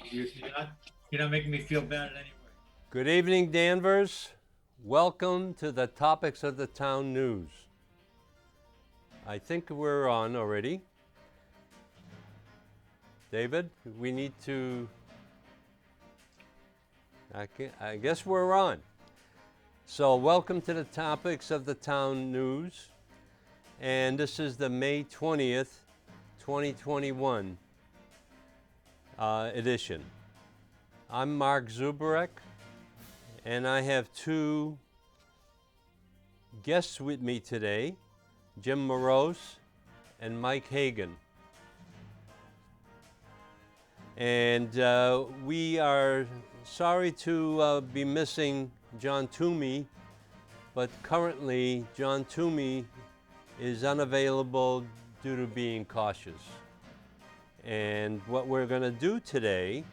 You're not making me feel bad in any way. Good evening, Danvers. Welcome to the Topics of the Town News. I think we're on already. David, we need to. I guess we're on. So, welcome to the Topics of the Town News. And this is the May 20th, 2021 edition. I'm Mark Zubarek, and I have two guests with me today, Jim Morose and Mike Hagan. And we are sorry to be missing John Toomey, but currently John Toomey is unavailable due to being cautious. And what we're going to do today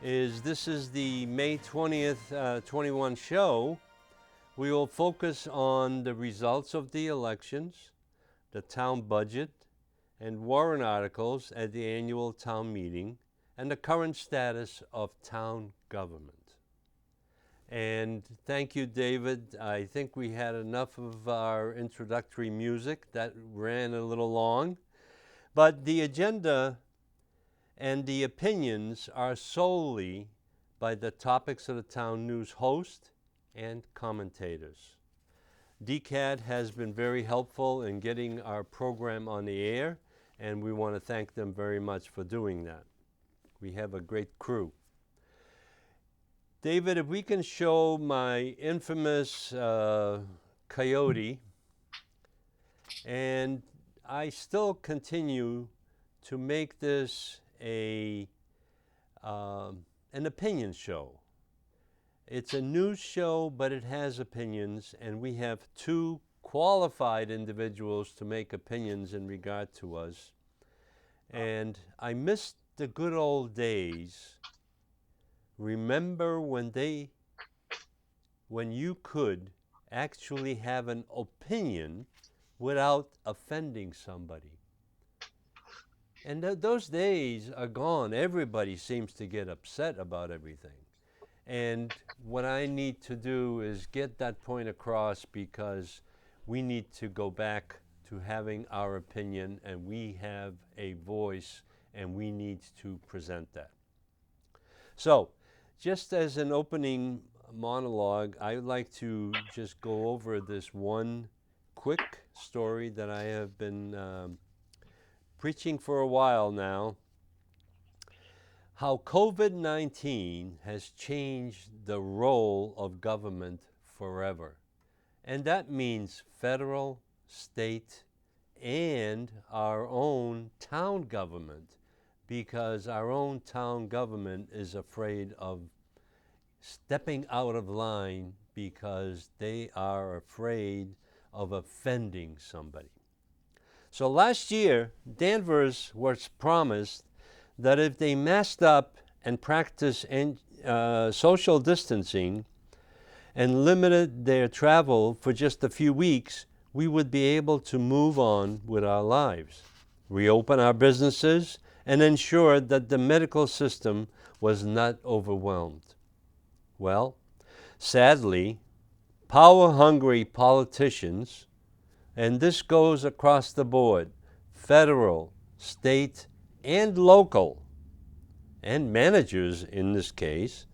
is this is the May 20th, 21 show. We will focus on the results of the elections, the town budget, and warrant articles at the annual town meeting, and the current status of town government. And thank you, David. I think we had enough of our introductory music. That ran a little long. But the agenda and the opinions are solely by the Topics of the Town News host and commentators. DCAT has been very helpful in getting our program on the air, and we want to thank them very much for doing that. We have a great crew. David, if we can show my infamous coyote, and I still continue to make this an opinion show. It's a news show, but it has opinions, and we have two qualified individuals to make opinions in regard to us. And I miss the good old days. Remember when you could actually have an opinion without offending somebody. And those days are gone. Everybody seems to get upset about everything. And what I need to do is get that point across, because we need to go back to having our opinion, and we have a voice, and we need to present that. So, just as an opening monologue, I would like to just go over this one quick story that I have been preaching for a while now. How COVID-19 has changed the role of government forever. And that means federal, state, and our own town government, because our own town government is afraid of stepping out of line because they are afraid of offending somebody. So last year, Danvers was promised that if they masked up and practiced social distancing and limited their travel for just a few weeks, we would be able to move on with our lives, reopen our businesses, and ensure that the medical system was not overwhelmed. Well, sadly, power-hungry politicians, and this goes across the board, federal, state, and local, and managers in this case,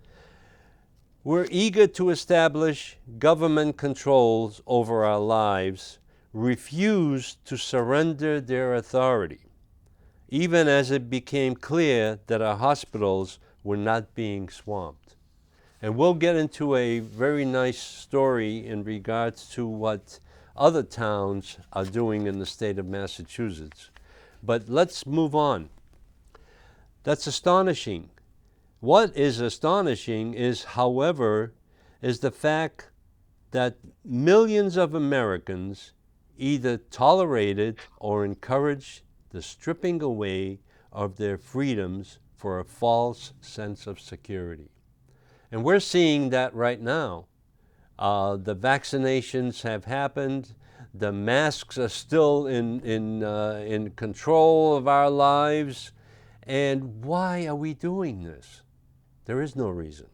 were eager to establish government controls over our lives, refused to surrender their authority, even as it became clear that our hospitals were not being swamped. And we'll get into a very nice story in regards to what other towns are doing in the state of Massachusetts. But let's move on. That's astonishing. What is astonishing is, however, is the fact that millions of Americans either tolerated or encouraged the stripping away of their freedoms for a false sense of security. And we're seeing that right now. The vaccinations have happened. The masks are still in control of our lives. And why are we doing this? There is no reason.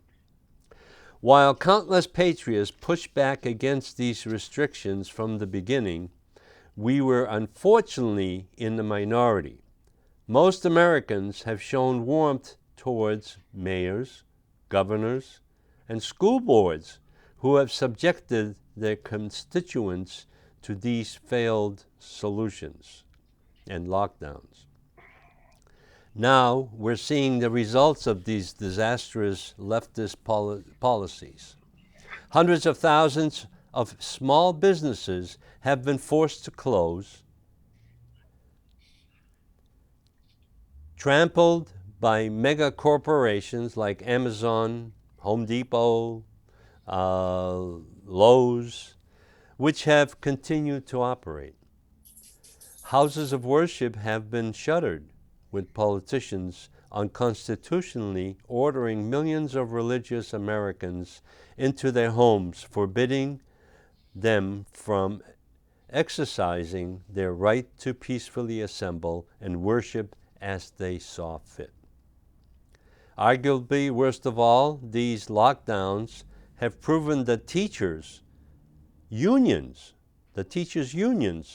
While countless patriots pushed back against these restrictions from the beginning, we were unfortunately in the minority. Most Americans have shown warmth towards mayors, governors, and school boards who have subjected their constituents to these failed solutions and lockdowns. Now we're seeing the results of these disastrous leftist policies. Hundreds of thousands of small businesses have been forced to close, trampled by mega corporations like Amazon, Home Depot, Lowe's, which have continued to operate. Houses of worship have been shuttered, with politicians unconstitutionally ordering millions of religious Americans into their homes, forbidding them from exercising their right to peacefully assemble and worship as they saw fit. Arguably, worst of all, these lockdowns have proven that the teachers' unions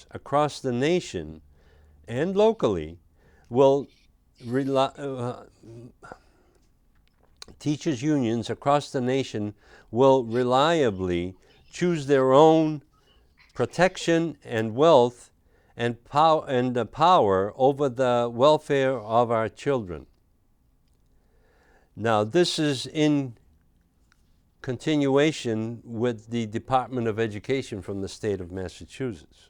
across the nation and locally teachers' unions across the nation will reliably choose their own protection and wealth and power over the welfare of our children. Now, this is in continuation with the Department of Education from the state of Massachusetts.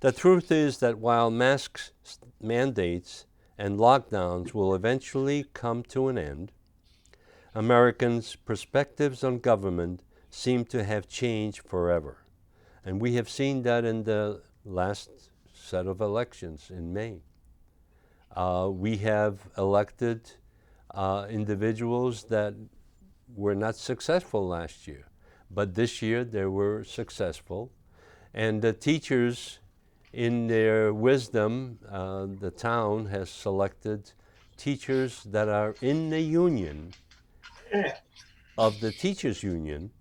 The truth is that while masks, mandates, and lockdowns will eventually come to an end, Americans' perspectives on government seem to have changed forever. And we have seen that in the last set of elections in May. We have elected individuals that were not successful last year, but this year they were successful. And the teachers, in their wisdom, the town has selected teachers that are in the union of the teachers union,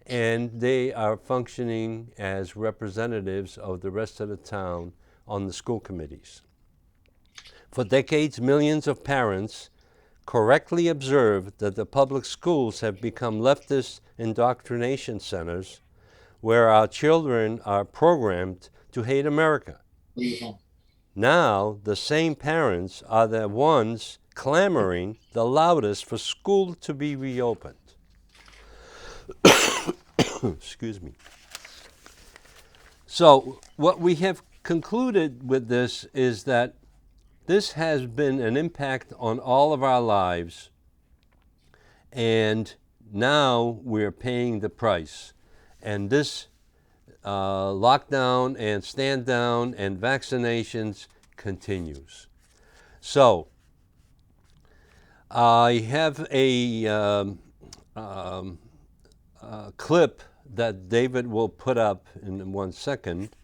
and they are functioning as representatives of the rest of the town on the school committees. For decades, millions of parents correctly observed that the public schools have become leftist indoctrination centers where our children are programmed to hate America. Now, the same parents are the ones clamoring the loudest for school to be reopened. Excuse me. So, what we have concluded with this is that this has been an impact on all of our lives, and now we're paying the price. And this lockdown and stand down and vaccinations continues. So, I have a clip that David will put up in 1 second,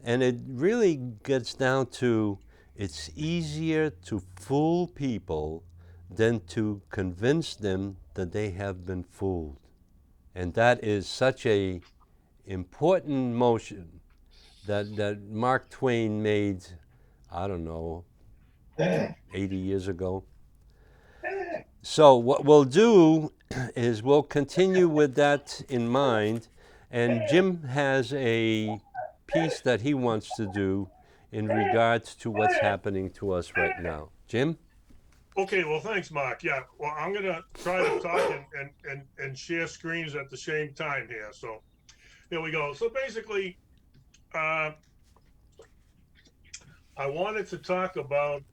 and it really gets down to it's easier to fool people than to convince them that they have been fooled. And that is such a important motion that Mark Twain made, I don't know, 80 years ago. So what we'll do is we'll continue with that in mind, and Jim has a piece that he wants to do in regards to what's happening to us right now. Jim? Okay, well, thanks, Mark. Yeah, well, I'm going to try to talk and share screens at the same time here. So here we go. So basically, I wanted to talk about,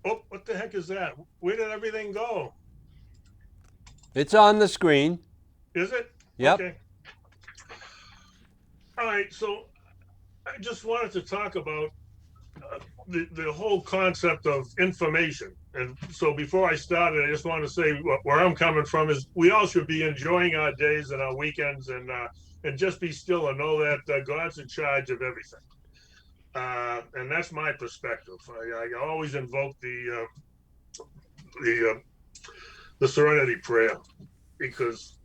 oh, what the heck is that? Where did everything go? It's on the screen. Is it? Yep. Okay. All right, so I just wanted to talk about the whole concept of information. And so before I started, I just want to say where I'm coming from is we all should be enjoying our days and our weekends and just be still and know that God's in charge of everything. And that's my perspective. I always invoke the Serenity Prayer because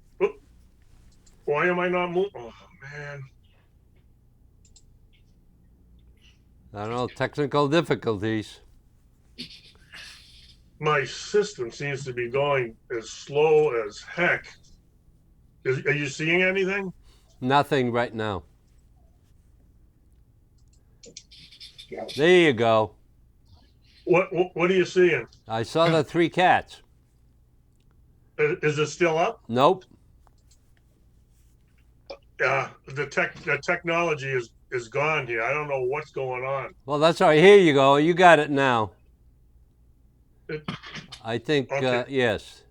why am I not moving? Oh man, I don't know, technical difficulties. my system seems to be going as slow as heck. Are you seeing anything? Nothing right now. There you go. What are you seeing? I saw the 3 cats. Is it still up? Nope. The technology is gone here. I don't know what's going on. Well, that's all right. Here you go. You got it now. I think, Okay. yes.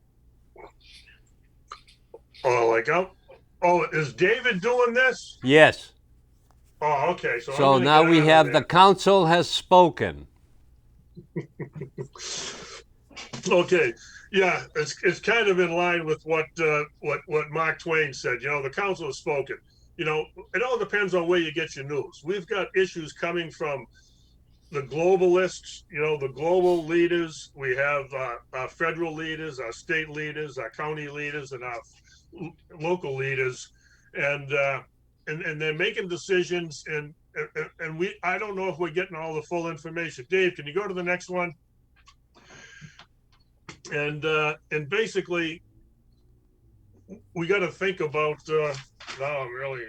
Is David doing this? Yes. Oh, okay. So, So now we have the council has spoken. Okay, yeah, it's kind of in line with what Mark Twain said. You know, the council has spoken. You know, it all depends on where you get your news. We've got issues coming from the globalists, you know, the global leaders. We have our federal leaders, our state leaders, our county leaders, and our local leaders, and they're making decisions. And I don't know if we're getting all the full information. Dave, can you go to the next one? And basically, we got to think about. Now I'm really,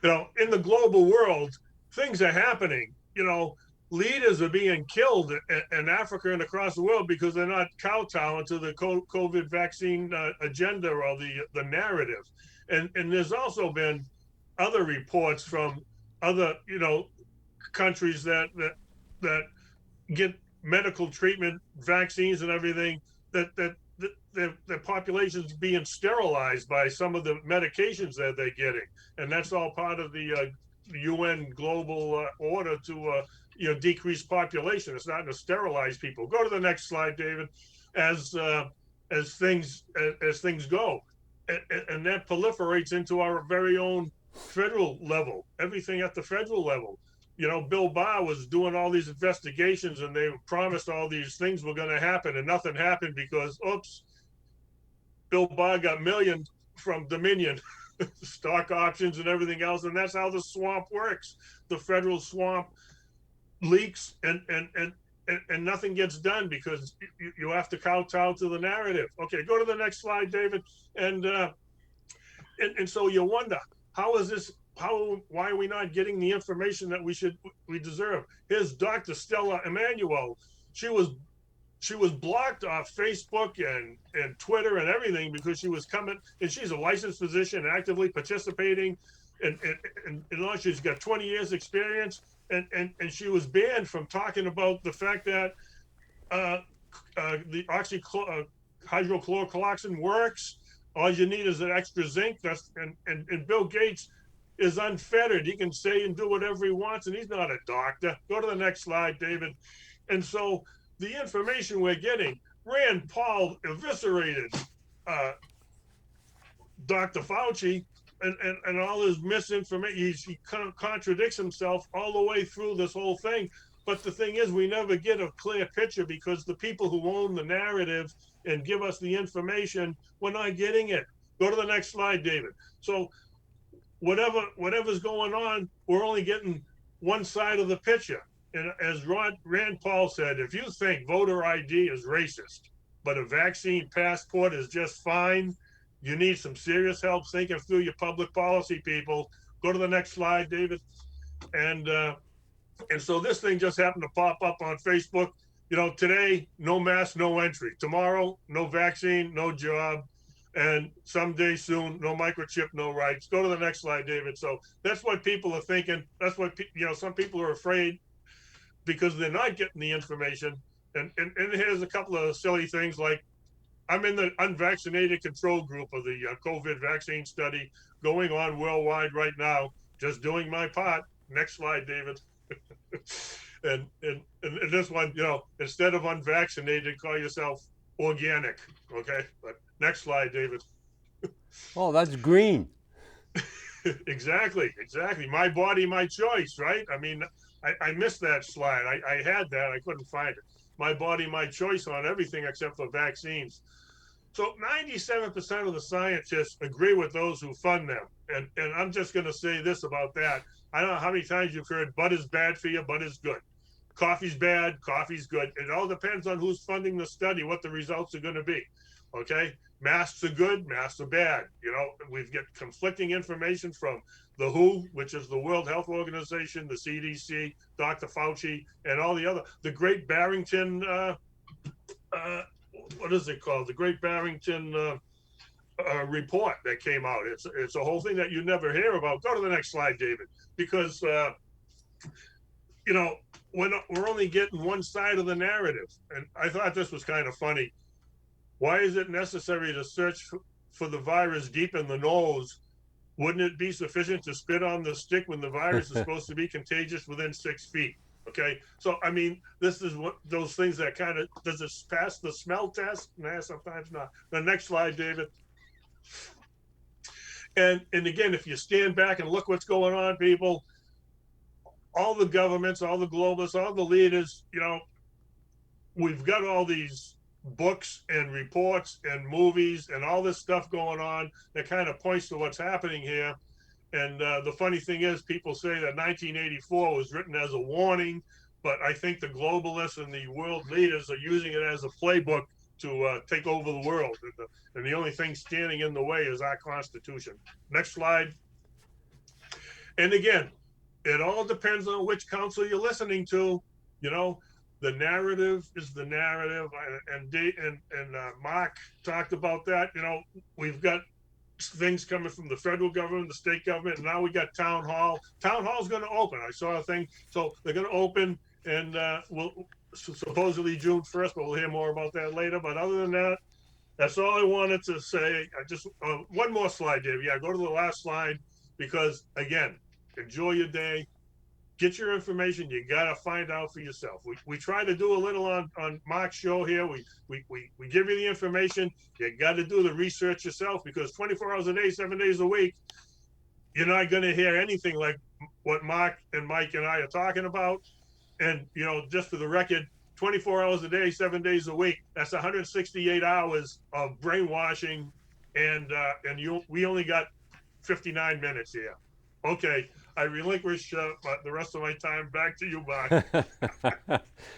you know, in the global world, things are happening. You know, leaders are being killed in Africa and across the world because they're not kowtowing to the COVID vaccine agenda or the narrative. And there's also been other reports from other, you know, countries that get medical treatment, vaccines, and everything that their population's being sterilized by some of the medications that they're getting, and that's all part of the UN global order to you know, decrease population. It's not to sterilize people. Go to the next slide, David. As things go, and that proliferates into our very own federal level. Everything at the federal level. You know, Bill Barr was doing all these investigations, and they promised all these things were going to happen, and nothing happened because, oops, Bill Barr got millions from Dominion, stock options and everything else, and that's how the swamp works. The federal swamp leaks, and nothing gets done because you have to kowtow to the narrative. Okay, go to the next slide, David. And so you wonder, how is this? Why are we not getting the information that we deserve? Here's Dr. Stella Immanuel. She was blocked off Facebook and Twitter and everything because she was coming, and she's a licensed physician actively participating, and she's got 20 years experience, and she was banned from talking about the fact that the hydrochloroquine works. All you need is an extra zinc. And Bill Gates is unfettered. He can say and do whatever he wants, and he's not a doctor. Go to the next slide, David. And so the information we're getting, Rand Paul eviscerated Dr. Fauci and all his misinformation. He contradicts himself all the way through this whole thing. But the thing is, we never get a clear picture because the people who own the narrative and give us the information, we're not getting it. Go to the next slide, David. So whatever's going on, we're only getting one side of the picture. And as Rand Paul said, if you think voter ID is racist, but a vaccine passport is just fine, you need some serious help thinking through your public policy, people. Go to the next slide, David. And so this thing just happened to pop up on Facebook. You know, today, no mask, no entry. Tomorrow, no vaccine, no job. And someday soon, no microchip, no rights. Go to the next slide, David. So that's what people are thinking. That's what, you know, some people are afraid because they're not getting the information. And here's a couple of silly things like, I'm in the unvaccinated control group of the COVID vaccine study going on worldwide right now, just doing my part. Next slide, David. and this one, you know, instead of unvaccinated, call yourself organic. Okay, but next slide, David. Oh, that's green. Exactly. My body, my choice, right? I mean, I missed that slide. I had that. I couldn't find it. My body, my choice on everything except for vaccines. So 97% of the scientists agree with those who fund them. And I'm just going to say this about that. I don't know how many times you've heard bud is bad for you, bud is good. Coffee's bad, coffee's good. It all depends on who's funding the study, what the results are going to be. Okay. Masks are good, masks are bad. You know, we've got conflicting information from the WHO, which is the World Health Organization, the CDC, Dr. Fauci, and all the other, the Great Barrington, what is it called? The Great Barrington report that came out. It's a whole thing that you never hear about. Go to the next slide, David, because you know, we're only getting one side of the narrative. And I thought this was kind of funny. Why is it necessary to search for the virus deep in the nose? Wouldn't it be sufficient to spit on the stick when the virus is supposed to be contagious within 6 feet? Okay, so I mean, this is what those things that kind of, does it pass the smell test? Nah, sometimes not. The next slide, David. And again, if you stand back and look what's going on, people, all the governments, all the globalists, all the leaders, you know, we've got all these books and reports and movies and all this stuff going on that kind of points to what's happening here. And the funny thing is, people say that 1984 was written as a warning, but I think the globalists and the world leaders are using it as a playbook to take over the world. And the only thing standing in the way is our Constitution. Next slide. And again, it all depends on which council you're listening to. You know, the narrative is the narrative, and Mark talked about that. You know, we've got things coming from the federal government, the state government, and now we got town hall. Town hall's going to open. I saw a thing, so they're going to open, and we'll supposedly June 1st, but we'll hear more about that later. But other than that, that's all I wanted to say. I just one more slide, Dave. Yeah, go to the last slide, because again, enjoy your day. Get your information. You got to find out for yourself. We try to do a little on Mark's show here. We give you the information. You got to do the research yourself, because 24 hours a day, 7 days a week, you're not going to hear anything like what Mark and Mike and I are talking about. And, you know, just for the record, 24 hours a day, 7 days a week, that's 168 hours of brainwashing. And we only got 59 minutes here. Okay. I relinquish the rest of my time back to you, Mark.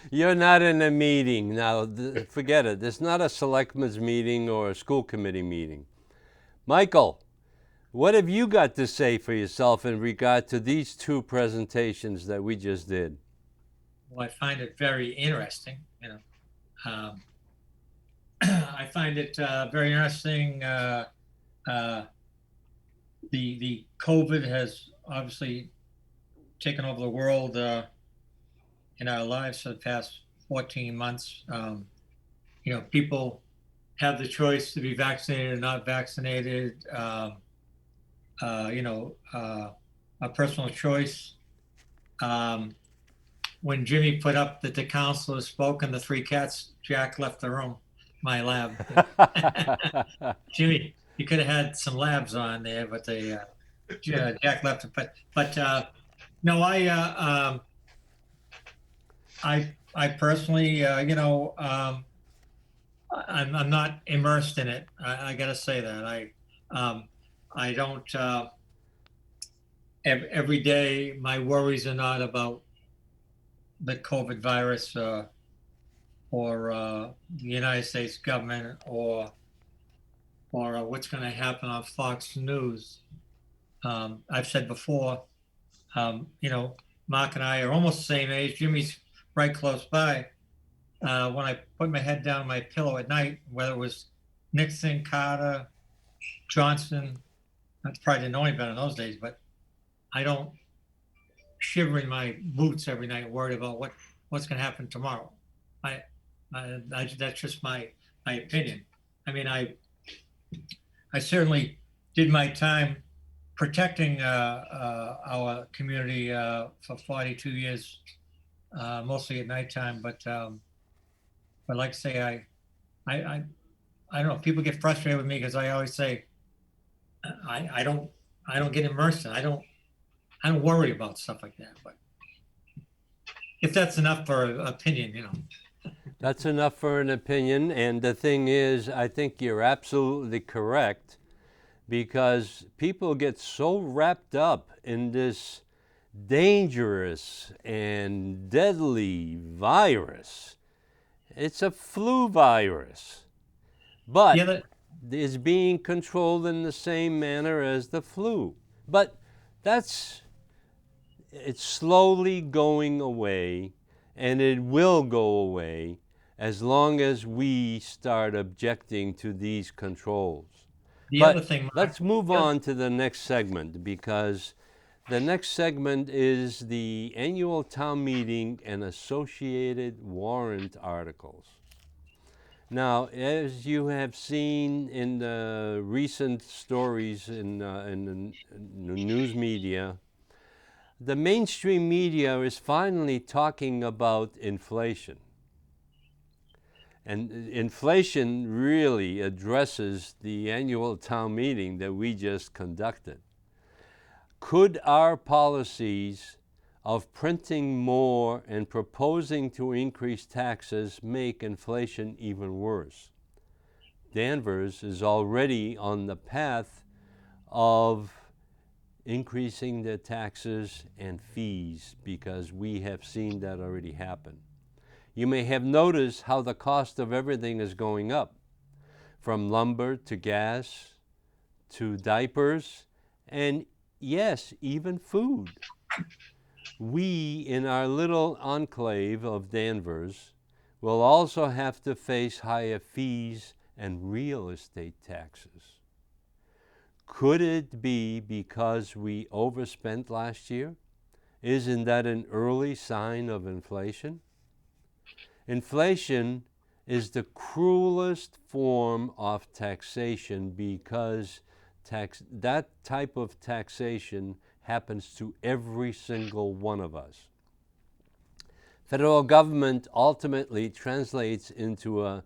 You're not in a meeting now. Forget it. It's not a selectmen's meeting or a school committee meeting. Michael, what have you got to say for yourself in regard to these two presentations that we just did? Well, I find it very interesting. You know, I find it very interesting. The COVID has obviously taken over the world in our lives for the past 14 months. You know, people have the choice to be vaccinated or not vaccinated. You know, a personal choice. When Jimmy put up that the counselor spoke and the three cats, Jack left the room, my lab. Jimmy, you could have had some labs on there, but they Jack left it. But no, I personally, you know, I'm not immersed in it. I got to say that I don't. Every day, my worries are not about the COVID virus or the United States government or what's going to happen on Fox News. I've said before, you know, Mark and I are almost the same age. Jimmy's right close by. When I put my head down on my pillow at night, whether it was Nixon, Carter, Johnson, I probably didn't know any better in those days, but I don't shiver in my boots every night worried about what's going to happen tomorrow. That's just my opinion. I mean, I certainly did my time protecting our community for 42 years, mostly at nighttime. But like I say, I don't know. People get frustrated with me because I always say I don't I don't get immersed in. I don't worry about stuff like that. But if that's enough for an opinion, you know. That's enough for an opinion. And the thing is, I think you're absolutely correct, because people get so wrapped up in this dangerous and deadly virus. It's a flu virus, but Yeah, that, is being controlled in the same manner as the flu. But it's slowly going away, and it will go away as long as we start objecting to these controls. the But other thing, Mark, let's move the oth- on to the next segment, because the next segment is the annual town meeting and associated warrant articles. Now, as you have seen in the recent stories in the news media, the mainstream media is finally talking about inflation. And inflation really addresses the annual town meeting that we just conducted. Could our policies of printing more and proposing to increase taxes make inflation even worse? Danvers is already on the path of increasing the taxes and fees, because we have seen that already happen. You may have noticed how the cost of everything is going up, from lumber to gas to diapers, and yes, even food. We, in our little enclave of Danvers, will also have to face higher fees and real estate taxes. Could it be because we overspent last year? Isn't that an early sign of inflation? Inflation is the cruelest form of taxation, because that type of taxation happens to every single one of us. Federal government ultimately translates into a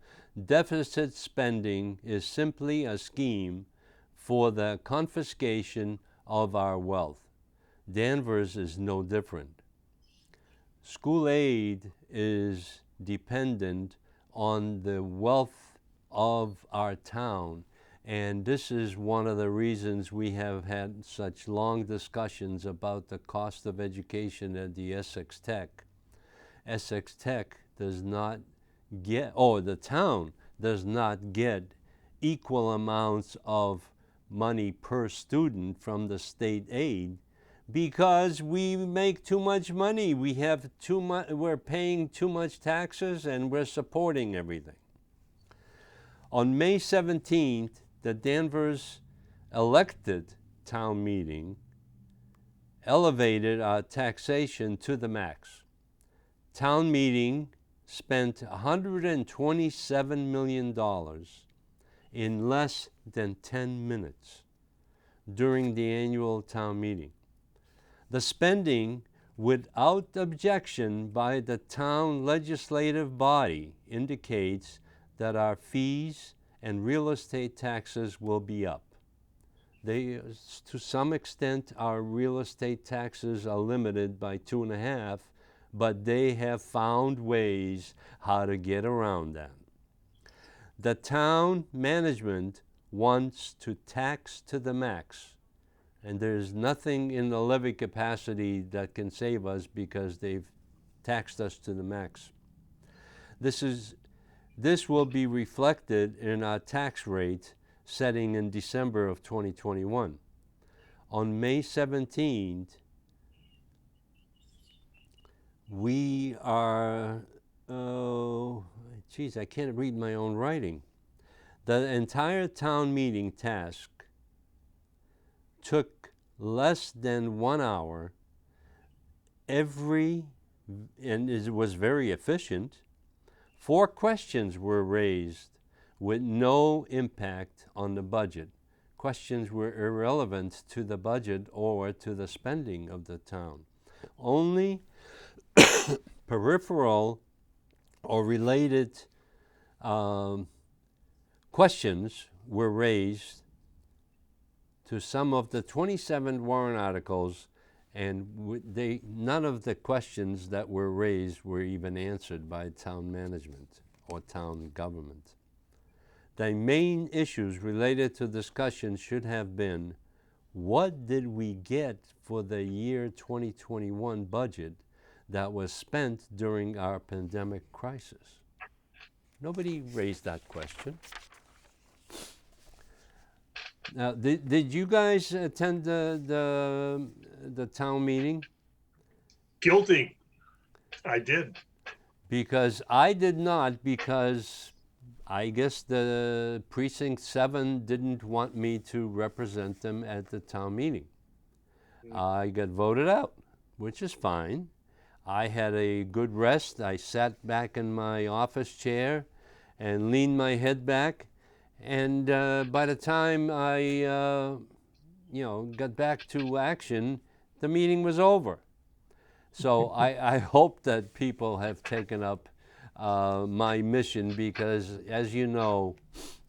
deficit spending is simply a scheme for the confiscation of our wealth. Danvers is no different. School aid is dependent on the wealth of our town, and this is one of the reasons we have had such long discussions about the cost of education at the Essex Tech. Essex Tech does not get, or the town does not get, equal amounts of money per student from the state aid, because we make too much money. We have too much, we're paying too much taxes, and we're supporting everything. On May 17th, the Danvers elected town meeting elevated our taxation to the max. Town meeting spent $127 million in less than 10 minutes during the annual town meeting. The spending without objection by the town legislative body indicates that our fees and real estate taxes will be up. To some extent, our real estate taxes are limited by 2.5, but they have found ways how to get around that. The town management wants to tax to the max, and there's nothing in the levy capacity that can save us, because they've taxed us to the max. This will be reflected in our tax rate setting in December of 2021. On May 17th, we are, I can't read my own writing. The entire town meeting task took less than 1 hour, and it was very efficient. 4 questions were raised with no impact on the budget. Questions were irrelevant to the budget or to the spending of the town. Only peripheral or related questions were raised to some of the 27 warrant articles, and none of the questions that were raised were even answered by town management or town government. The main issues related to discussion should have been, what did we get for the year 2021 budget that was spent during our pandemic crisis? Nobody raised that question. Now, did you guys attend the town meeting? Guilty. I did. Because I did not, because I guess the Precinct 7 didn't want me to represent them at the town meeting. I got voted out, which is fine. I had a good rest. I sat back in my office chair and leaned my head back. And by the time I, got back to action, the meeting was over. So I hope that people have taken up my mission, because, as you know,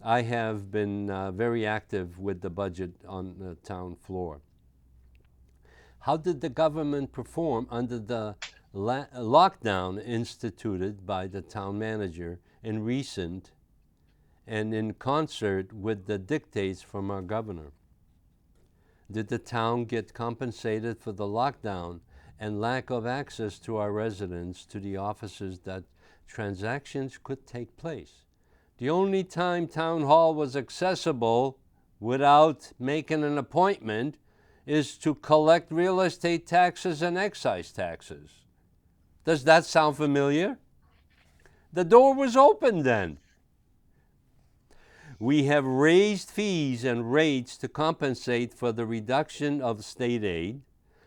I have been very active with the budget on the town floor. How did the government perform under the lockdown instituted by the town manager in recent and in concert with the dictates from our governor? Did the town get compensated for the lockdown and lack of access to our residents to the offices that transactions could take place? The only time town hall was accessible without making an appointment is to collect real estate taxes and excise taxes. Does that sound familiar? The door was open then. We have raised fees and rates to compensate for the reduction of state aid.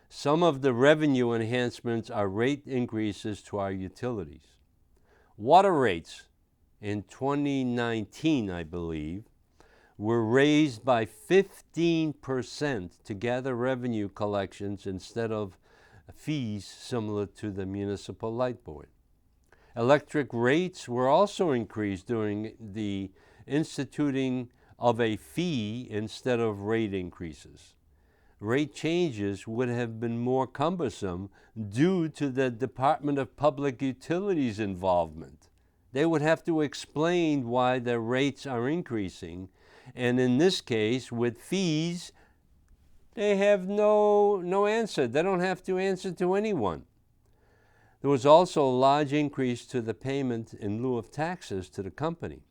Some of the revenue enhancements are rate increases to our utilities. Water rates in 2019, I believe, were raised by 15% to gather revenue collections instead of fees similar to the municipal light board. Electric rates were also increased during the instituting of a fee instead of rate increases. Rate changes would have been more cumbersome due to the Department of Public Utilities involvement. They would have to explain why their rates are increasing, and in this case, with fees, they have no answer. They don't have to answer to anyone. There was also a large increase to the payment in lieu of taxes to the company.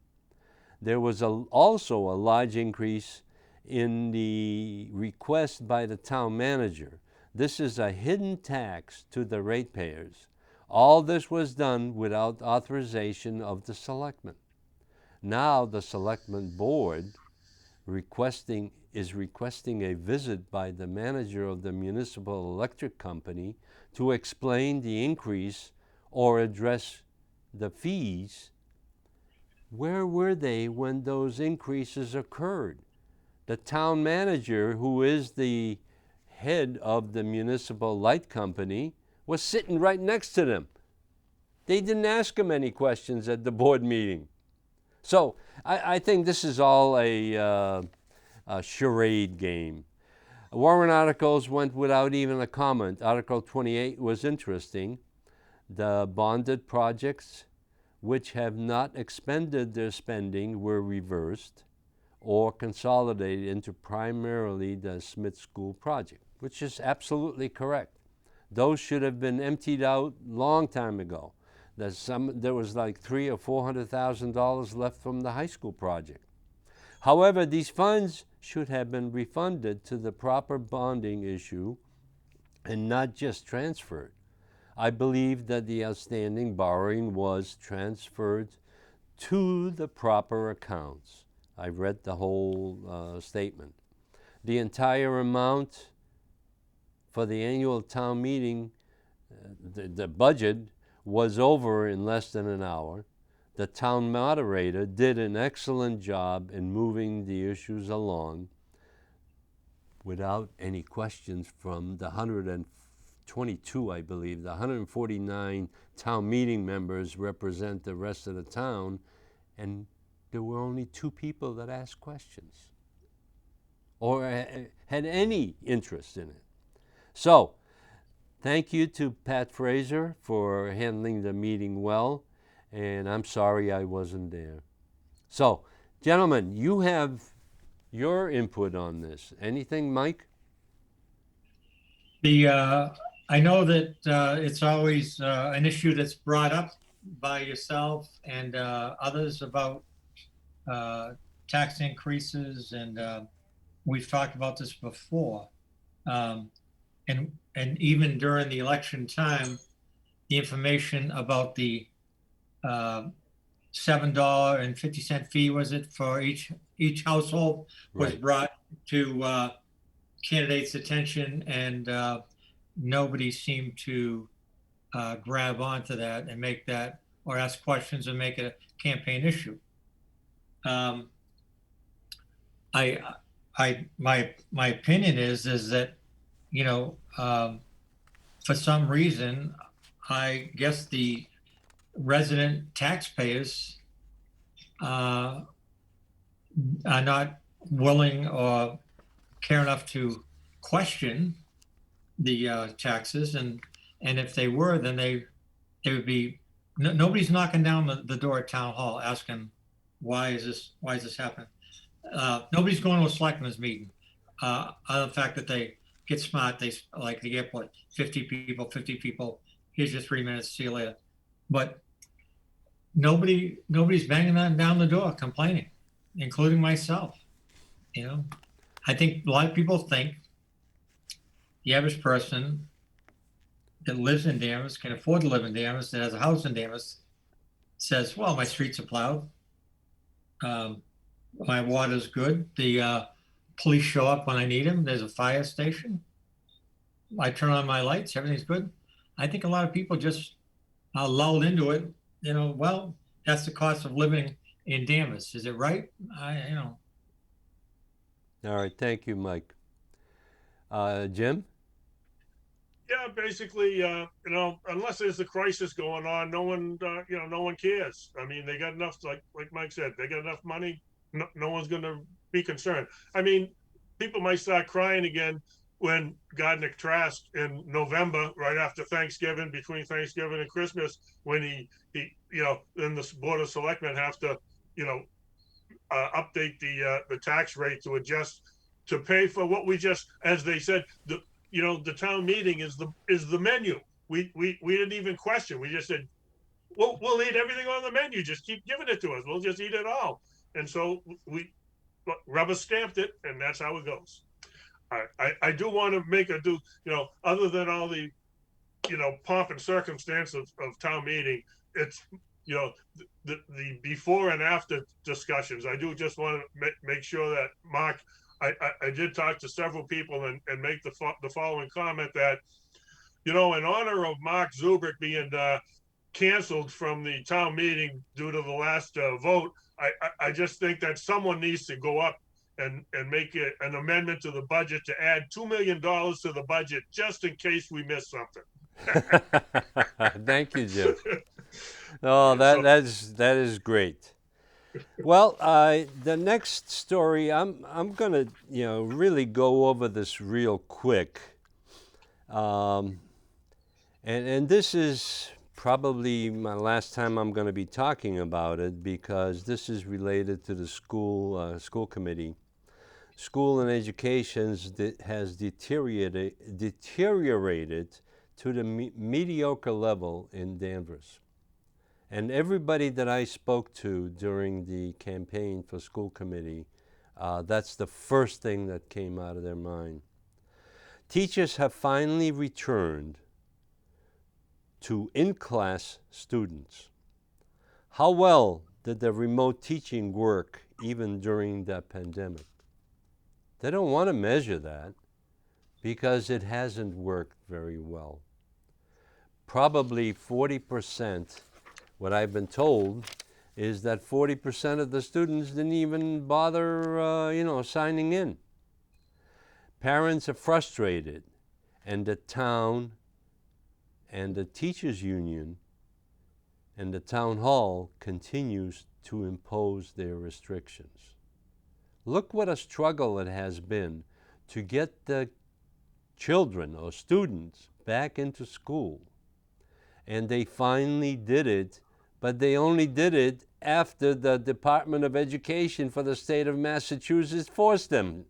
There was also a large increase in the request by the town manager. This is a hidden tax to the ratepayers. All this was done without authorization of the selectmen. Now the selectmen board is requesting a visit by the manager of the municipal electric company to explain the increase or address the fees. Where were they when those increases occurred? The town manager, who is the head of the municipal light company, was sitting right next to them. They didn't ask him any questions at the board meeting. So I think this is all a charade game. Warrant articles went without even a comment. Article 28 was interesting. The bonded projects which have not expended their spending were reversed or consolidated into primarily the Smith School project, which is absolutely correct. Those should have been emptied out long time ago. There was like $300,000 or $400,000 left from the high school project. However, these funds should have been refunded to the proper bonding issue and not just transferred. I believe that the outstanding borrowing was transferred to the proper accounts. I read the whole statement. The entire amount for the annual town meeting, the budget, was over in less than an hour. The town moderator did an excellent job in moving the issues along without any questions from the 122, I believe. The 149 town meeting members represent the rest of the town, and there were only 2 people that asked questions. or had any interest in it. So, thank you to Pat Fraser for handling the meeting well, and I'm sorry I wasn't there. So, gentlemen, you have your input on this. Anything, Mike? I know that it's always an issue that's brought up by yourself and others about uh, tax increases, and we've talked about this before. Um, and even during the election time, the information about the $7.50 fee, was it, for each household, was Right. brought to candidates' attention, and nobody seemed to grab onto that and make that, or ask questions and make it a campaign issue. Um, I, my opinion is that, you know, for some reason, I guess the resident taxpayers uh, are not willing or care enough to question the taxes, and if they were, then they would be, nobody's knocking down the door at town hall asking why is this happening. Nobody's going to a selectmen's meeting. Other the fact that they get smart, they like the airport, 50 people. Here's your 3 minutes. See you later. But nobody's banging down the door complaining, including myself. You know, I think a lot of people think the average person that lives in Danvers, can afford to live in Danvers, that has a house in Danvers, says, "Well, my streets are plowed. My water's good. The police show up when I need them. There's a fire station. I turn on my lights. Everything's good." I think a lot of people just lulled into it. You know, well, that's the cost of living in Danvers. Is it right? All right. Thank you, Mike. Jim? Yeah, basically, unless there's a crisis going on, no one, no one cares. I mean, they got enough, like Mike said, they got enough money. No one's going to be concerned. I mean, people might start crying again when Gardner Trask in November, right after Thanksgiving, between Thanksgiving and Christmas, when he then the Board of Selectmen have to, update the tax rate to adjust to pay for what we just, as they said, the town meeting is the menu. We didn't even question. We just said, we'll eat everything on the menu. Just keep giving it to us. We'll just eat it all. And so we rubber stamped it, and that's how it goes. I do want to other than all the, pomp and circumstance of town meeting, it's, the before and after discussions. I do just want to make sure that, Mark, I did talk to several people and make the following comment that, in honor of Mark Zubrick being canceled from the town meeting due to the last vote, I just think that someone needs to go up and make an amendment to the budget to add $2 million to the budget just in case we miss something. Thank you, Jim. Oh, that is great. Well, the next story, I'm gonna really go over this real quick, and this is probably my last time I'm going to be talking about it, because this is related to the school committee. School and education has deteriorated to the mediocre level in Danvers. And everybody that I spoke to during the campaign for school committee, that's the first thing that came out of their mind. Teachers have finally returned to in-class students. How well did the remote teaching work even during the pandemic? They don't want to measure that because it hasn't worked very well. Probably 40%, what I've been told, is that 40% of the students didn't even bother, signing in. Parents are frustrated, and the town and the teachers union and the town hall continues to impose their restrictions. Look what a struggle it has been to get the children or students back into school. And they finally did it, but they only did it after the Department of Education for the state of Massachusetts forced them.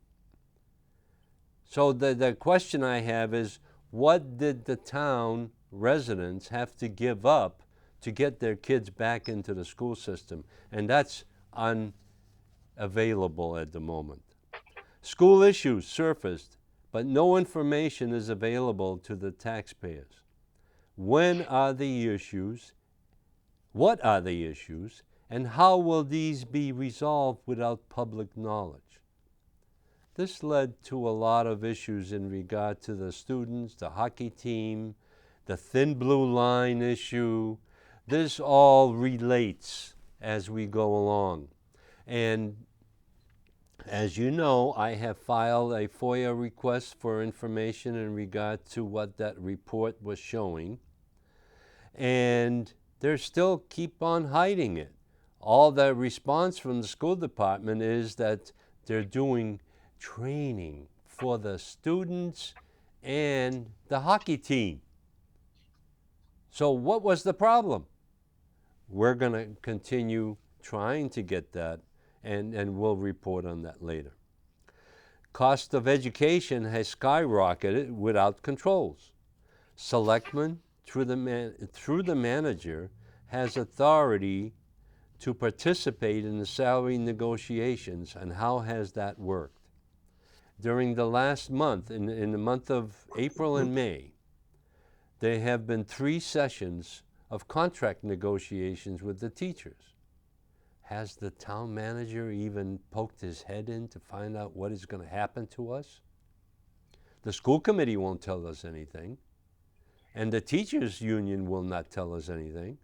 So the question I have is, what did the town residents have to give up to get their kids back into the school system? And that's unavailable at the moment. School issues surfaced, but no information is available to the taxpayers. When are the issues? What are the issues? And how will these be resolved without public knowledge? This led to a lot of issues in regard to the students, the hockey team, the thin blue line issue. This all relates as we go along. And as you know, I have filed a FOIA request for information in regard to what that report was showing. And they still keep on hiding it. All the response from the school department is that they're doing training for the students and the hockey team. So what was the problem? We're going to continue trying to get that, and we'll report on that later. Cost of education has skyrocketed without controls. Selectmen, through the manager, has authority to participate in the salary negotiations, and how has that worked? During the last month, in the month of April and May, there have been 3 sessions of contract negotiations with the teachers. Has the town manager even poked his head in to find out what is going to happen to us? The school committee won't tell us anything, and the teachers union will not tell us anything.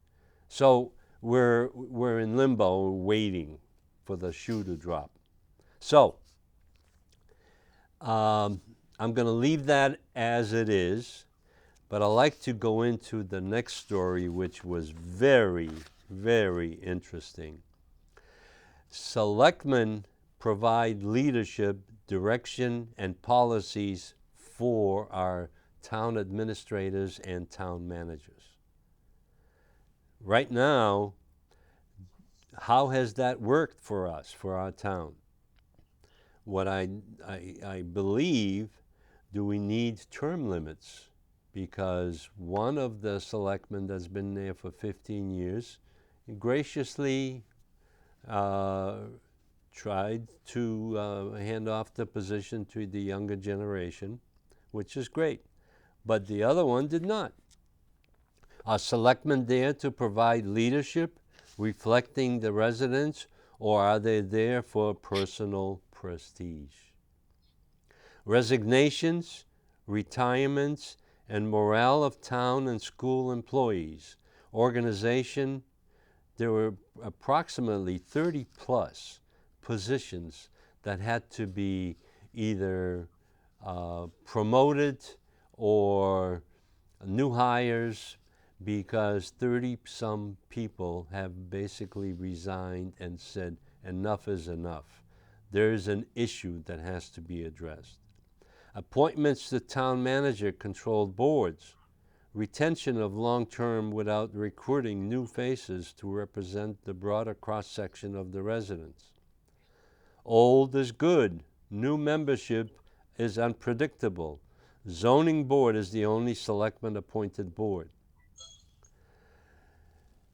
So we're in limbo waiting for the shoe to drop. So I'm going to leave that as it is, but I'd like to go into the next story, which was very, very interesting. Selectmen provide leadership, direction, and policies for our town administrators and town managers. Right now, how has that worked for us, for our town? What I believe, do we need term limits? Because one of the selectmen that's been there for 15 years graciously tried to hand off the position to the younger generation, which is great. But the other one did not. Are selectmen there to provide leadership, reflecting the residents, or are they there for personal prestige? Resignations, retirements, and morale of town and school employees. Organization, there were approximately 30 plus positions that had to be either promoted or new hires, because 30-some people have basically resigned and said enough is enough. There's an issue that has to be addressed. Appointments to town manager-controlled boards. Retention of long-term without recruiting new faces to represent the broader cross-section of the residents. Old is good. New membership is unpredictable. Zoning board is the only selectman-appointed board.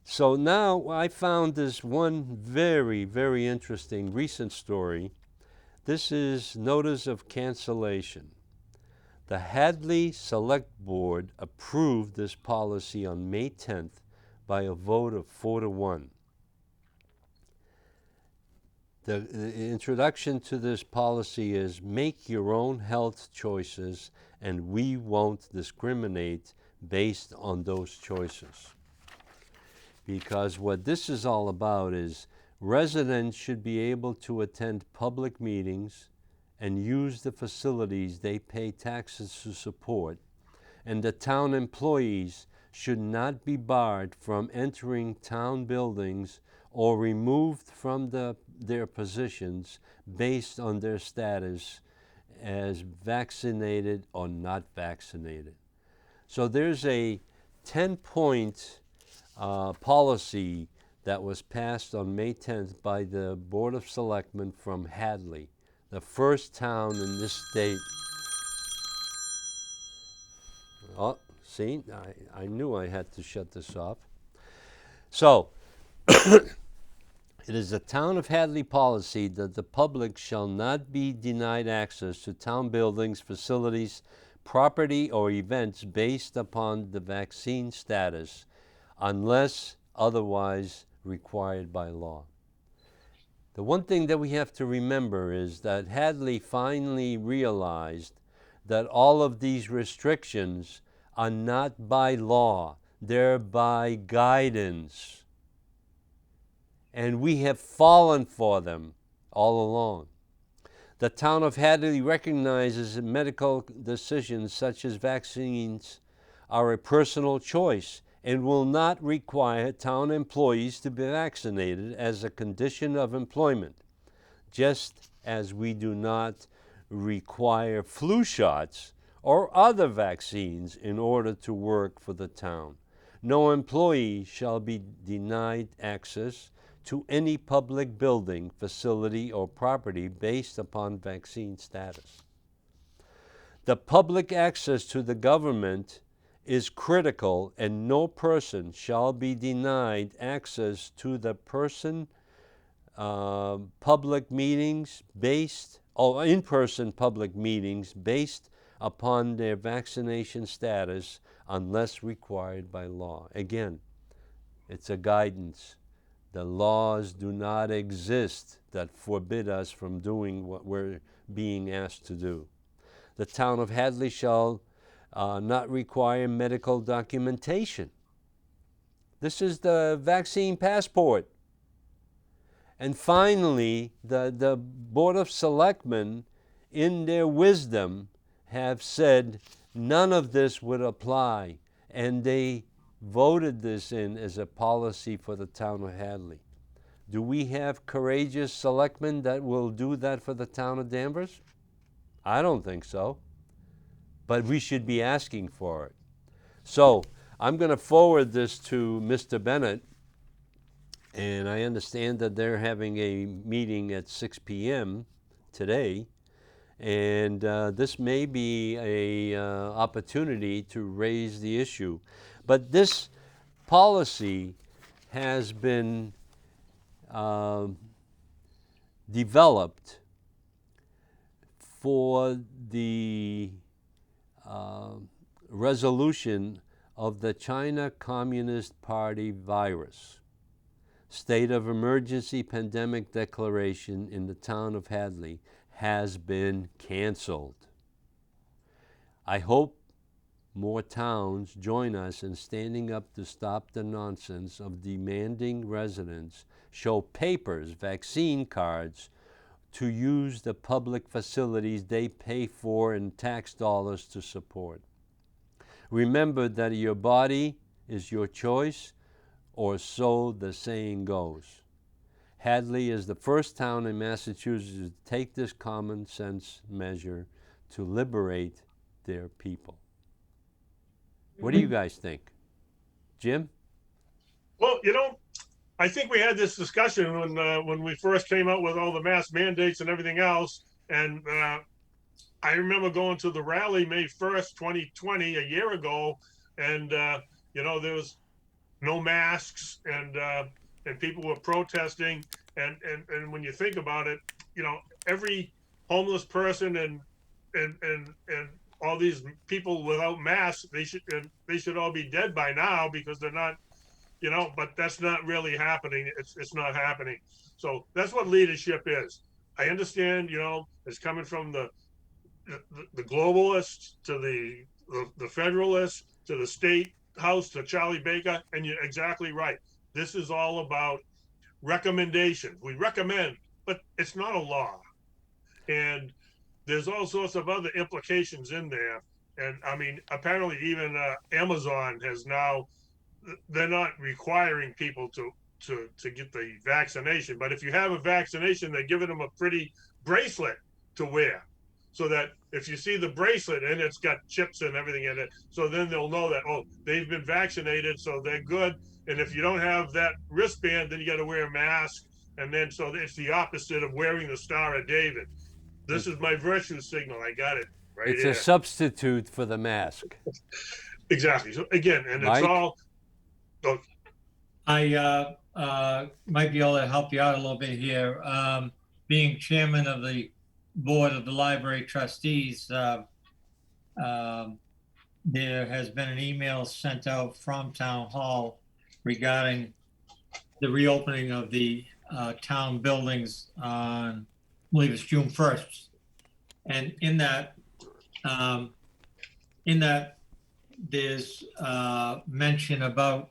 So now I found this one very, very interesting recent story. This is notice of cancellation. The Hadley Select Board approved this policy on May 10th by a vote of 4-1. The introduction to this policy is make your own health choices and we won't discriminate based on those choices. Because what this is all about is residents should be able to attend public meetings and use the facilities they pay taxes to support, and the town employees should not be barred from entering town buildings or removed from their positions based on their status as vaccinated or not vaccinated. So there's a 10-point policy that was passed on May 10th by the Board of Selectmen from Hadley, the first town in this state. Oh, see, I knew I had to shut this off. So, it is the town of Hadley policy that the public shall not be denied access to town buildings, facilities, property, or events based upon the vaccine status unless otherwise required by law. The one thing that we have to remember is that Hadley finally realized that all of these restrictions are not by law, they're by guidance. And we have fallen for them all along. The town of Hadley recognizes that medical decisions such as vaccines are a personal choice and will not require town employees to be vaccinated as a condition of employment, just as we do not require flu shots or other vaccines in order to work for the town. No employee shall be denied access to any public building, facility, or property based upon vaccine status. The public access to the government is critical, and no person shall be denied access to the public meetings based, or in-person public meetings based upon their vaccination status unless required by law. Again, it's a guidance. The laws do not exist that forbid us from doing what we're being asked to do. The town of Hadley shall not require medical documentation. This is the vaccine passport. And finally, the Board of Selectmen, in their wisdom, have said none of this would apply, and they voted this in as a policy for the town of Hadley. Do we have courageous selectmen that will do that for the town of Danvers? I don't think so, but we should be asking for it. So I'm going to forward this to Mr. Bennett, and I understand that they're having a meeting at 6 p.m. today, and this may be a opportunity to raise the issue. But this policy has been developed for the resolution of the China Communist Party virus. State of emergency pandemic declaration in the town of Hadley has been canceled. I hope more towns join us in standing up to stop the nonsense of demanding residents show papers, vaccine cards, to use the public facilities they pay for in tax dollars to support. Remember that your body is your choice, or so the saying goes. Hadley is the first town in Massachusetts to take this common sense measure to liberate their people. What do you guys think? Jim? Well, I think we had this discussion when we first came out with all the mask mandates and everything else. And I remember going to the rally May 1st, 2020, a year ago, and there was no masks, and people were protesting. And when you think about it, every homeless person and all these people without masks, they should all be dead by now, because they're not, but that's not really happening. It's not happening. So that's what leadership is. I understand, it's coming from the globalists to the federalists to the state house to Charlie Baker, and you're exactly right. This is all about recommendations. We recommend, but it's not a law. And there's all sorts of other implications in there. And I mean, apparently even Amazon has now, they're not requiring people to to get the vaccination. But if you have a vaccination, they're giving them a pretty bracelet to wear, so that if you see the bracelet and it's got chips and everything in it, so then they'll know that, oh, they've been vaccinated, so they're good. And if you don't have that wristband, then you got to wear a mask. And then so it's the opposite of wearing the Star of David. This is my virtue signal. I got it right It's here. a substitute for the mask. Exactly. So again, and Mike? it's all. Oh, I might be able to help you out a little bit here. Being chairman of the board of the library trustees, there has been an email sent out from town hall regarding the reopening of the town buildings on, I believe it's June 1st. And in that there's mention about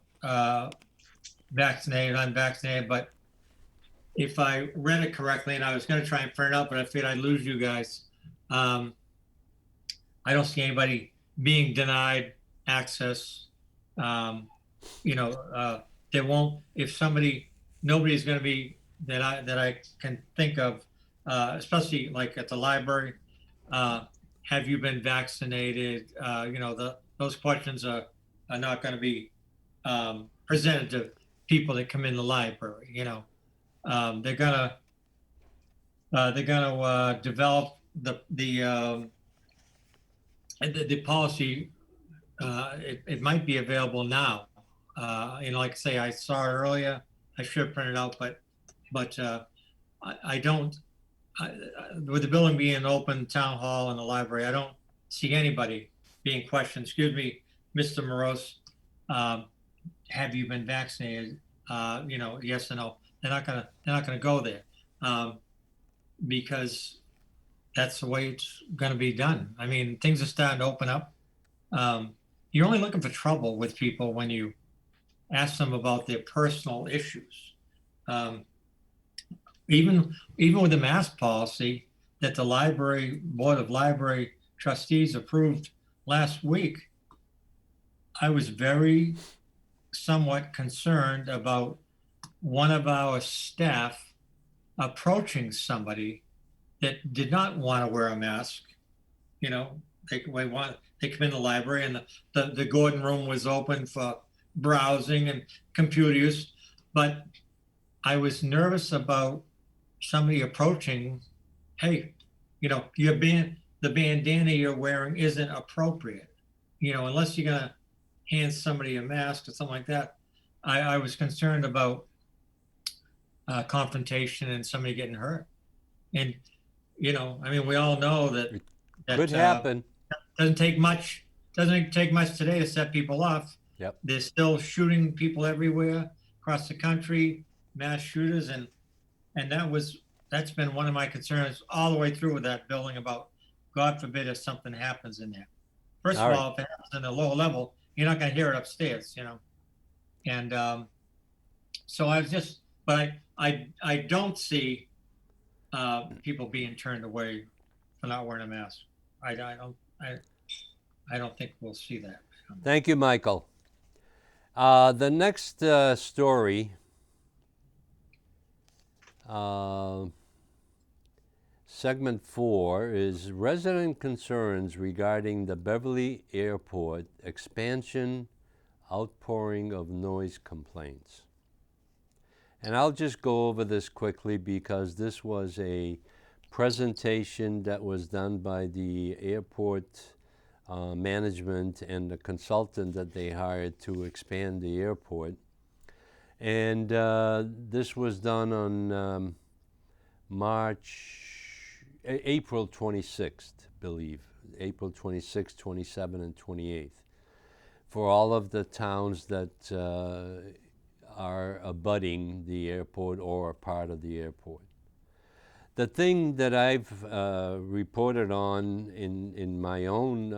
vaccinated, unvaccinated, but if I read it correctly, and I was going to try and print it out, but I figured I'd lose you guys. I don't see anybody being denied access. They won't, if nobody's going to be that I can think of, especially like at the library. Have you been vaccinated? Those questions are not going to be presented to people that come in the library. They're gonna develop the policy. It might be available now. Like I say, I saw it earlier. I should have printed out, but I don't. With the building being open, town hall and the library, I don't see anybody being questioned. Excuse me, Mr. Morose, have you been vaccinated? Yes or no. They're not gonna go there because that's the way it's gonna be done. I mean, things are starting to open up. You're only looking for trouble with people when you ask them about their personal issues. Even with the mask policy that the library board of library trustees approved last week, I was very somewhat concerned about one of our staff approaching somebody that did not want to wear a mask. They come in the library and the Gordon room was open for browsing and computer use, but I was nervous about somebody approaching, hey, the bandana you're wearing isn't appropriate. Unless you're gonna hand somebody a mask or something like that. I was concerned about confrontation and somebody getting hurt. And we all know that Could happen. Doesn't take much today to set people off. Yep. They're still shooting people everywhere across the country, mass shooters, and that's been one of my concerns all the way through with that building about, God forbid, if something happens in there. First of all, if it happens in a lower level, you're not going to hear it upstairs, And so I was just, but I don't see people being turned away for not wearing a mask. I don't think we'll see that. Thank you, Michael. The next story, segment 4, is resident concerns regarding the Beverly Airport expansion, outpouring of noise complaints. And I'll just go over this quickly because this was a presentation that was done by the airport management and the consultant that they hired to expand the airport. And this was done on April 26th, believe. April 26th, 27th, and 28th. For all of the towns that are abutting the airport or are part of the airport. The thing that I've reported on in my own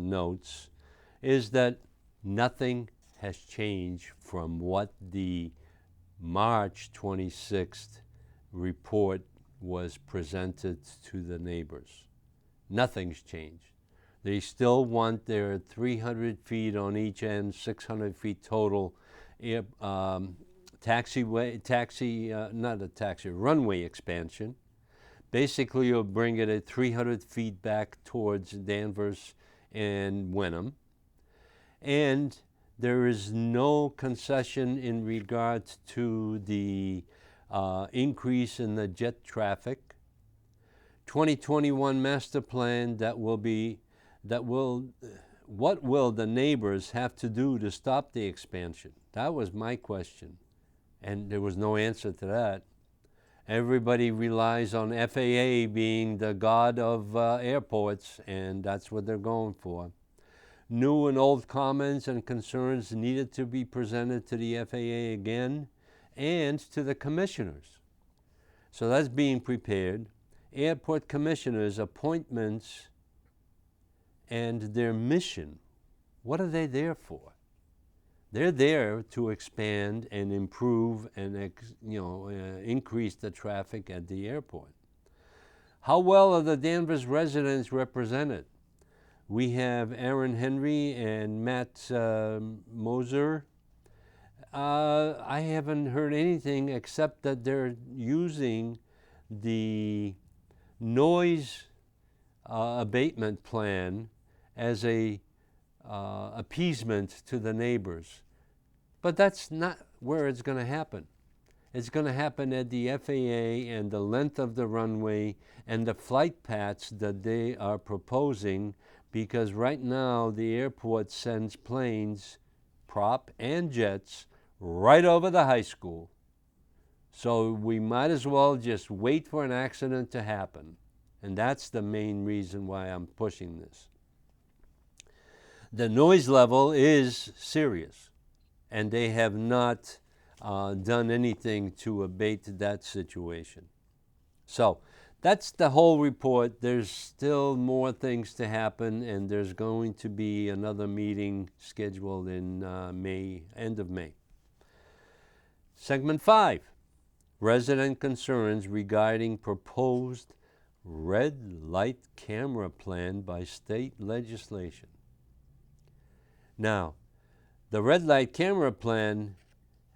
notes is that nothing has changed from what the March 26th report was presented to the neighbors. Nothing's changed. They still want their 300 feet on each end, 600 feet total runway expansion. Basically, you'll bring it at 300 feet back towards Danvers and Wenham. And there is no concession in regards to the increase in the jet traffic. 2021 master plan what will the neighbors have to do to stop the expansion? That was my question, and there was no answer to that. Everybody relies on FAA being the god of airports, and that's what they're going for. New and old comments and concerns needed to be presented to the FAA again and to the commissioners. So that's being prepared. Airport commissioners' appointments and their mission. What are they there for? They're there to expand and improve and increase the traffic at the airport. How well are the Danvers residents represented? We have Aaron Henry and Matt Moser. I haven't heard anything except that they're using the noise abatement plan as a appeasement to the neighbors. But that's not where it's going to happen. It's going to happen at the FAA and the length of the runway and the flight paths that they are proposing, because right now the airport sends planes, prop and jets, right over the high school. So we might as well just wait for an accident to happen. And that's the main reason why I'm pushing this. The noise level is serious, and they have not done anything to abate that situation. So that's the whole report. There's still more things to happen, and there's going to be another meeting scheduled in May, end of May. Segment 5, resident concerns regarding proposed red light camera plan by state legislation. Now, the red light camera plan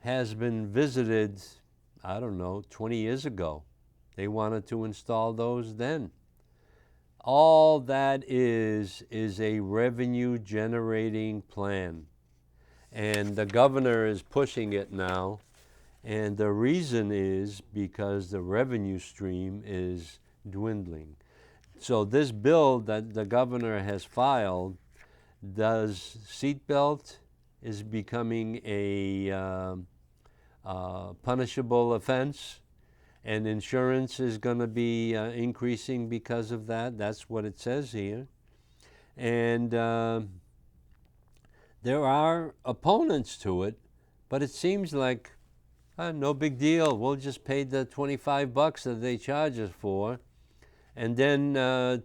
has been visited, 20 years ago. They wanted to install those then. All that is a revenue generating plan. And the governor is pushing it now. And the reason is because the revenue stream is dwindling. So this bill that the governor has filed, does seatbelt is becoming a punishable offense, and insurance is going to be increasing because of that. That's what it says here. And there are opponents to it, but it seems like no big deal. We'll just pay the $25 that they charge us for, and then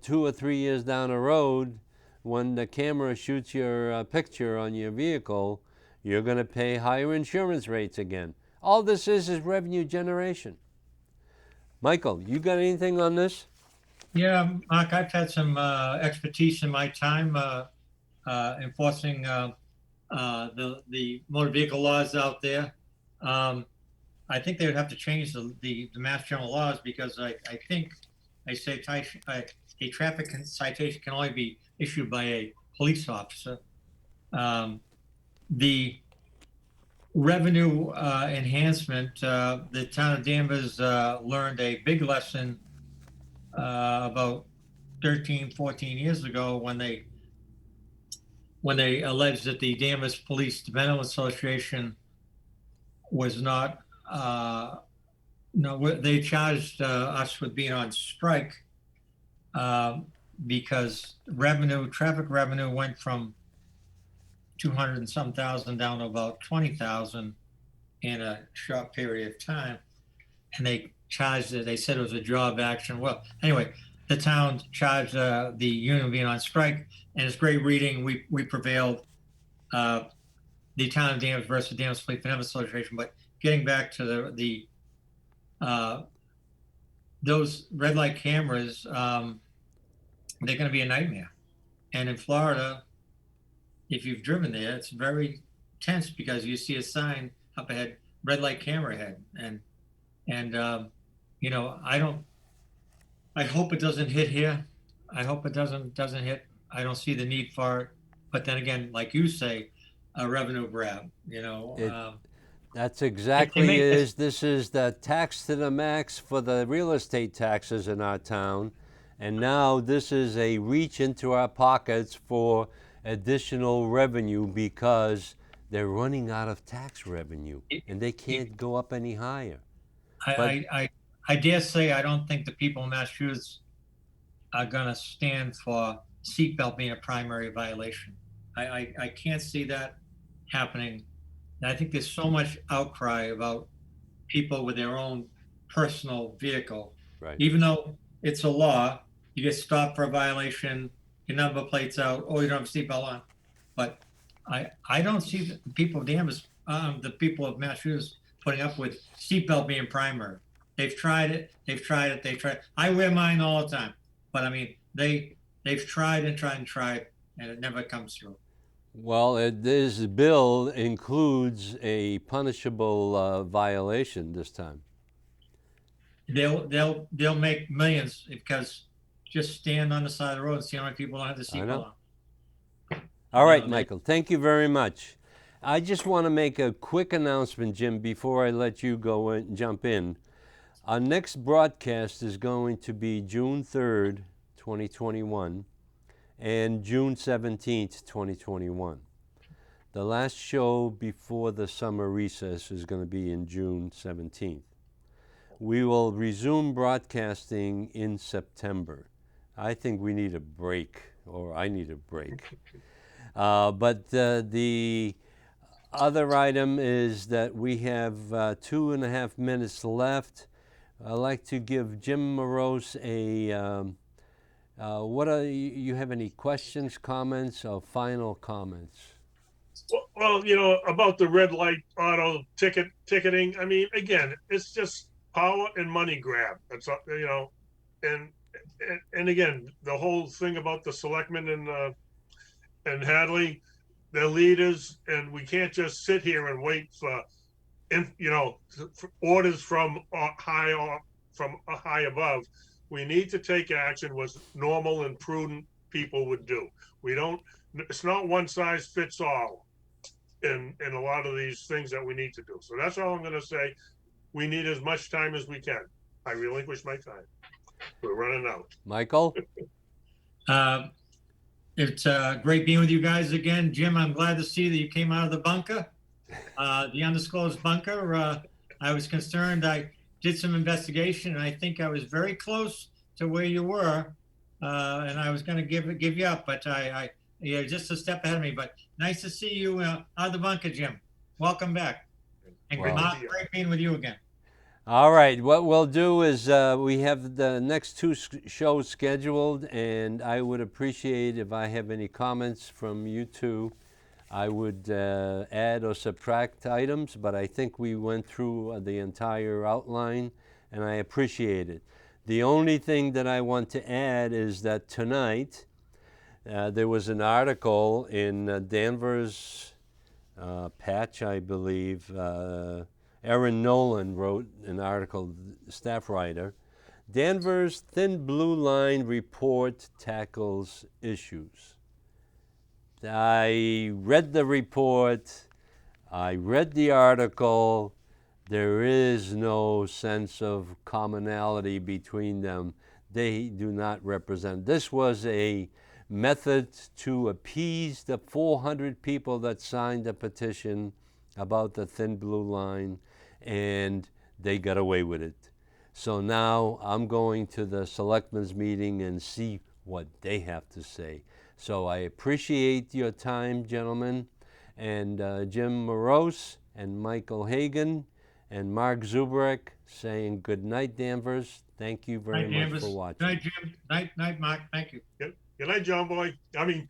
2 or 3 years down the road, when the camera shoots your picture on your vehicle, you're going to pay higher insurance rates again. All this is revenue generation. Michael, you got anything on this? Yeah, Mark, I've had some expertise in my time enforcing the motor vehicle laws out there. I think they would have to change the Mass General laws, because I think a traffic citation can only be issued by a police officer. The revenue enhancement, the town of Danvers learned a big lesson about 13, 14 years ago when they alleged that the Danvers Police Development Association was not, they charged us with being on strike because traffic revenue went from 200 and some thousand down to about 20,000 in a short period of time. And they charged it, they said it was a job action. Well, anyway, the town charged the union being on strike, and it's great reading. We prevailed. The town of Danvers versus Danvers Police Development Association. But getting back to those red light cameras, they're going to be a nightmare. And in Florida, if you've driven there, it's very tense because you see a sign up ahead, red light camera head, and you know, I hope it doesn't hit here. I hope it doesn't hit. I don't see the need for it. But then again, like you say, a revenue grab. You know, It- That's they exactly make it this. is. This is the tax to the max for the real estate taxes in our town. And now this is a reach into our pockets for additional revenue because they're running out of tax revenue and they can't go up any higher. I, But I dare say I don't think the people in Massachusetts are going to stand for seatbelt being a primary violation. I can't see that happening. And I think there's so much outcry about people with their own personal vehicle. right. Even though it's a law, you get stopped for a violation, your number plate's out, or you don't have a seatbelt on. But I don't see the people of Danvers, the people of Massachusetts putting up with seatbelt being primary. They've tried it. They've tried it. They've tried. I wear mine all the time, but I mean they've tried and tried and tried, and it never comes through. Well, this bill includes a punishable violation this time. They'll make millions because just stand on the side of the road and see how many people don't have the I know. seatbelt on. All right, they- Michael, thank you very much. I just want to make a quick announcement, Jim, before I let you go and jump in. Our next broadcast is going to be June 3rd, 2021, and June 17th, 2021. The last show before the summer recess is going to be in June 17th. We will resume broadcasting in September. I think we need a break, or I need a break. But the other item is that we have 2.5 minutes left. I'd like to give Jim Morose a, what are you have any questions, comments, or final comments? Well, you know, about the red light auto ticketing. I mean, again, it's just power and money grab. That's you know, and again, the whole thing about the selectmen and Hadley, they're leaders, and we can't just sit here and wait for, you know, for orders from high above. We need to take action, what normal and prudent people would do. We don't. It's not one size fits all in a lot of these things that we need to do. So that's all I'm going to say. We need as much time as we can. I relinquish my time. We're running out. Michael? It's great being with you guys again. Jim, I'm glad to see that you came out of the bunker, the undisclosed bunker. I was concerned. I did some investigation, and I think I was very close to where you were, and I was going to give you up, but you're just a step ahead of me. But nice to see you out of the bunker, Jim. Welcome back, and Well- great being with you again. All right, what we'll do is we have the next two shows scheduled, and I would appreciate if I have any comments from you two. I would add or subtract items, but I think we went through the entire outline, and I appreciate it. The only thing that I want to add is that tonight there was an article in Danvers Patch, I believe. Erin Nolan wrote an article, staff writer. Danvers Thin Blue Line report tackles issues. I read the report, I read the article. There is no sense of commonality between them. They do not represent. This was a method to appease the 400 people that signed the petition about the thin blue line, and they got away with it. So now I'm going to the selectmen's meeting and see what they have to say. So I appreciate your time, gentlemen, and Jim Morose and Michael Hagan and Mark Zubrek saying good night, Danvers. Thank you very Night, much Danvers. for Good watching. night, Jim. Night, Mark. Thank you. Good night, John Boy. I mean,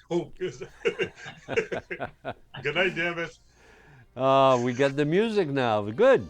good night, Davis. We got the music now. Good.